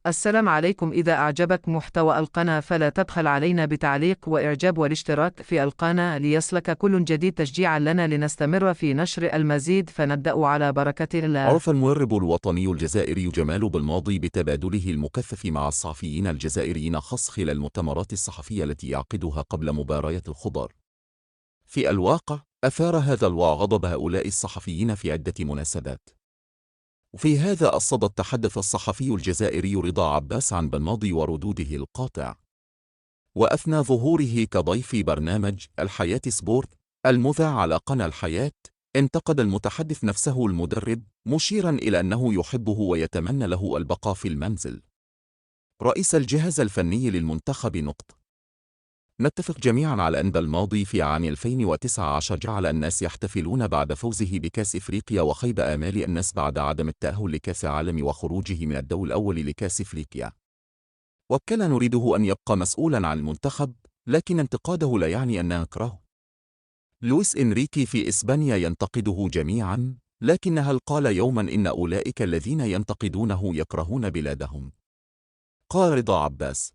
السلام عليكم. إذا أعجبك محتوى القناة فلا تبخل علينا بتعليق وإعجاب والاشتراك في القناة ليصلك كل جديد تشجيعا لنا لنستمر في نشر المزيد، فنبدأ على بركة الله. عرف المورب الوطني الجزائري جمال بالماضي بتبادله المكثف مع الصحفيين الجزائريين، خاصة خلال المؤتمرات الصحفية التي يعقدها قبل مباريات الخضر. في الواقع أثار هذا الوعي غضب هؤلاء الصحفيين في عدة مناسبات. وفي هذا الصدد تحدث الصحفي الجزائري رضا عباس عن بالماضي وردوده القاطع، وأثنى ظهوره كضيف برنامج الحياة سبورت المذاع على قناة الحياة، انتقد المتحدث نفسه المدرب، مشيرا إلى أنه يحبه ويتمنى له البقاء في المنزل. رئيس الجهاز الفني للمنتخب نتفق جميعا على أن بالماضي في عام 2019 جعل الناس يحتفلون بعد فوزه بكأس إفريقيا، وخيب آمال الناس بعد عدم التأهل لكأس العالم وخروجه من الدور الأول لكأس إفريقيا. وكان نريده أن يبقى مسؤولا عن المنتخب، لكن انتقاده لا يعني أن نكرهه. لويس إنريكي في إسبانيا ينتقده جميعا، لكن هل قال يوما إن أولئك الذين ينتقدونه يكرهون بلادهم؟ قال رضا عباس: